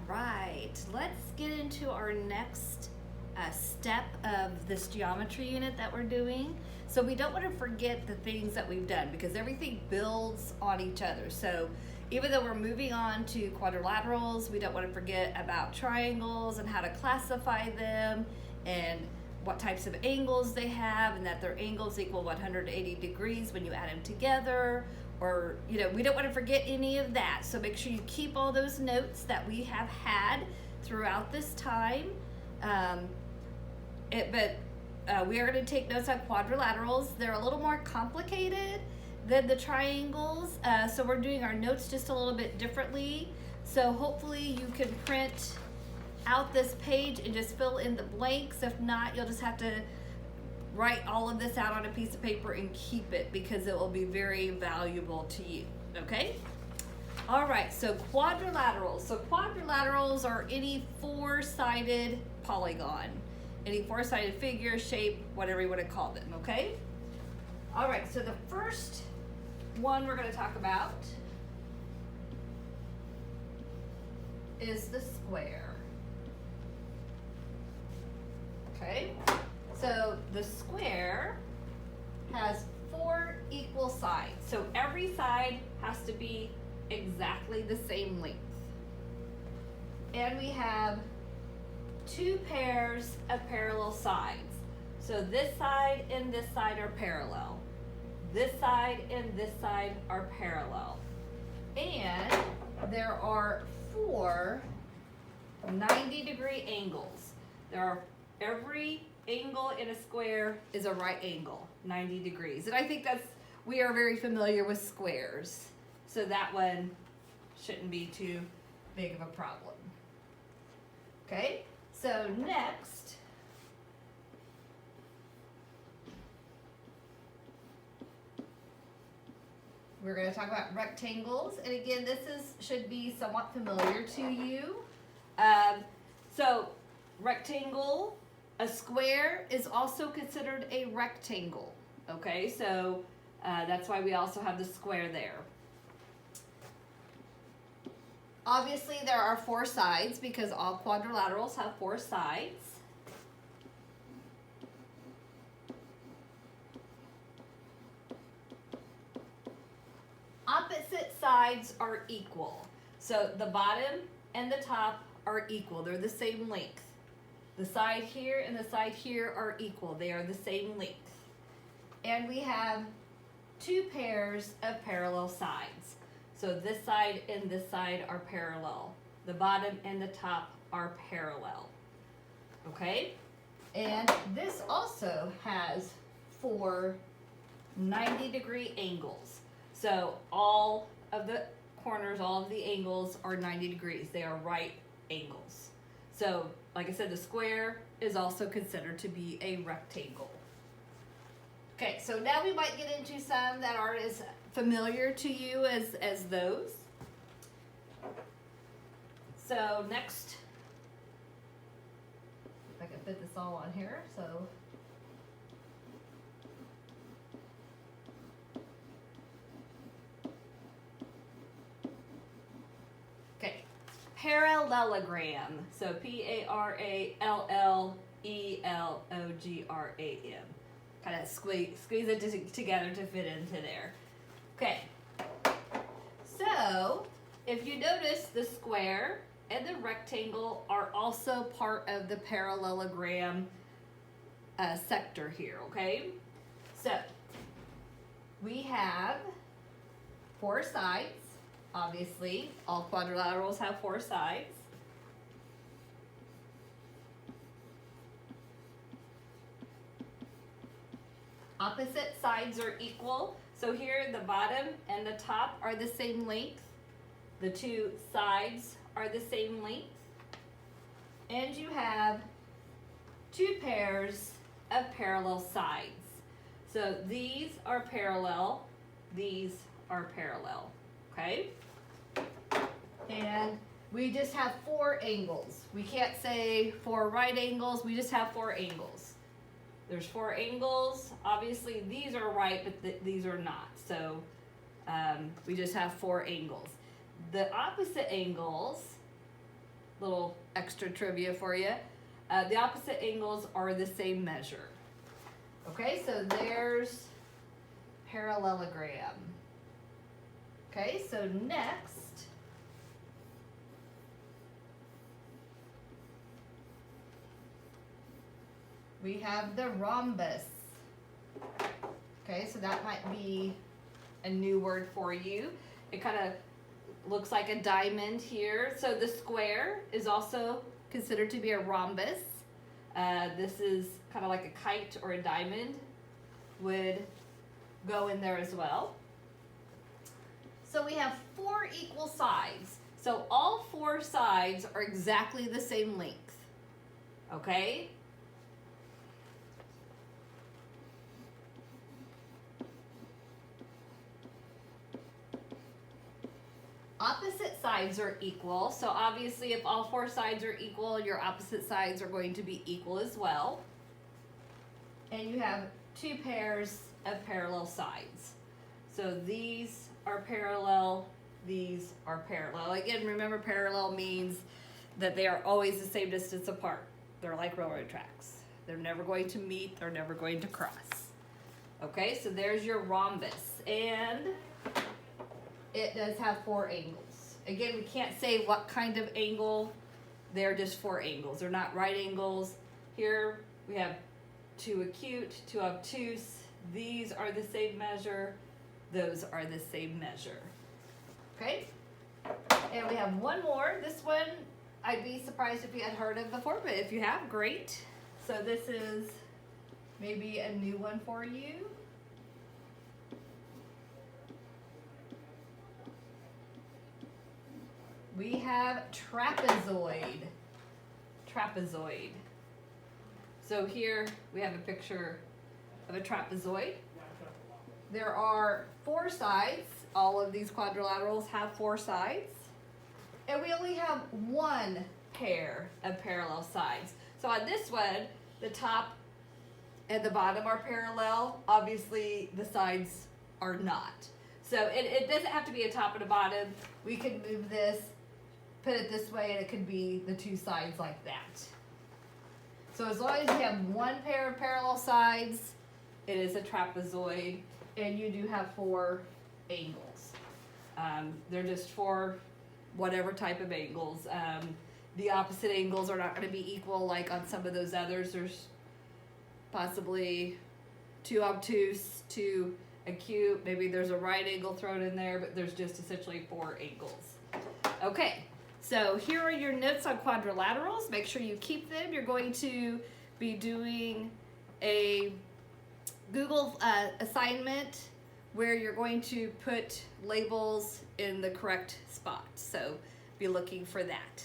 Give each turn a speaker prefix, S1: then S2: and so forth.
S1: right, let's get into our next step of this geometry unit that we're doing. So we don't want to forget the things that we've done because everything builds on each other. So even though we're moving on to quadrilaterals, we don't want to forget about triangles and how to classify them and what types of angles they have, and that their angles equal 180 degrees when you add them together. Or, you know, we don't want to forget any of that. So make sure you keep all those notes that we have had throughout this time. We are going to take notes on quadrilaterals. They're a little more complicated than the triangles. So we're doing our notes just a little bit differently. So hopefully you can print out this page and just fill in the blanks. If not, you'll just have to write all of this out on a piece of paper and keep it because it will be very valuable to you, okay? All right, so quadrilaterals. So quadrilaterals are any four-sided polygon, any four-sided figure, shape, whatever you want to call them, okay? All right, so the first one we're going to talk about is the square. Okay, so the square has four equal sides. So every side has to be exactly the same length. And we have two pairs of parallel sides. So this side and this side are parallel. This side and this side are parallel. And there are four 90-degree angles. Every angle in a square is a right angle, 90 degrees. And I think we are very familiar with squares. So that one shouldn't be too big of a problem. Okay, so next, we're going to talk about rectangles. And again, this should be somewhat familiar to you. So rectangle, a square is also considered a rectangle, okay? So that's why we also have the square there. Obviously, there are four sides because all quadrilaterals have four sides. Opposite sides are equal. So the bottom and the top are equal. They're the same length. The side here and the side here are equal. They are the same length. And we have two pairs of parallel sides. So this side and this side are parallel. The bottom and the top are parallel. Okay? And this also has four 90-degree angles. So all of the corners, all of the angles are 90 degrees. They are right angles. So, like I said, the square is also considered to be a rectangle. Okay, so now we might get into some that aren't as familiar to you as those. So next, if I can fit this all on here, so. Okay, parallelogram. So Parallellelogram. Kind of squeeze it together to fit into there. Okay, so if you notice, the square and the rectangle are also part of the parallelogram sector here, okay? So we have four sides, obviously. All quadrilaterals have four sides. Opposite sides are equal. So here the bottom and the top are the same length. The two sides are the same length. And you have two pairs of parallel sides. So these are parallel, these are parallel, okay? And we just have four angles. We can't say four right angles, we just have four angles. There's four angles. Obviously, these are right, but these are not. So we just have four angles. The opposite angles little extra trivia for you. The opposite angles are the same measure. Okay, so there's parallelogram. Okay, so next, we have the rhombus. Okay, so that might be a new word for you. It kind of looks like a diamond here. So the square is also considered to be a rhombus. This is kind of like a kite or a diamond would go in there as well. So we have 4 equal sides. So all 4 sides are exactly the same length. Okay? Opposite sides are equal, so obviously if all 4 sides are equal, your opposite sides are going to be equal as well. And you have 2 pairs of parallel sides. So these are parallel, these are parallel. Again, remember parallel means that they are always the same distance apart. They're like railroad tracks. They're never going to meet, they're never going to cross. Okay, so there's your rhombus. And it does have 4 angles. Again, we can't say what kind of angle. They're just 4 angles. They're not right angles. Here we have 2 acute, 2 obtuse. These are the same measure. Those are the same measure. Okay? And we have one more. This one, I'd be surprised if you had heard of before, but if you have, great. So this is maybe a new one for you. We have trapezoid. Trapezoid. So here we have a picture of a trapezoid. There are 4 sides. All of these quadrilaterals have 4 sides. And we only have 1 pair of parallel sides. So on this one, the top and the bottom are parallel. Obviously, the sides are not. So it doesn't have to be a top and a bottom. We can move this, put it this way, and it could be the 2 sides like that. So as long as you have 1 pair of parallel sides, it is a trapezoid, and you do have 4 angles. They're just 4 whatever type of angles. The opposite angles are not going to be equal like on some of those others. There's possibly 2 obtuse, 2 acute. Maybe there's a right angle thrown in there, but there's just essentially 4 angles. Okay. So here are your notes on quadrilaterals. Make sure you keep them. You're going to be doing a Google assignment where you're going to put labels in the correct spot. So be looking for that.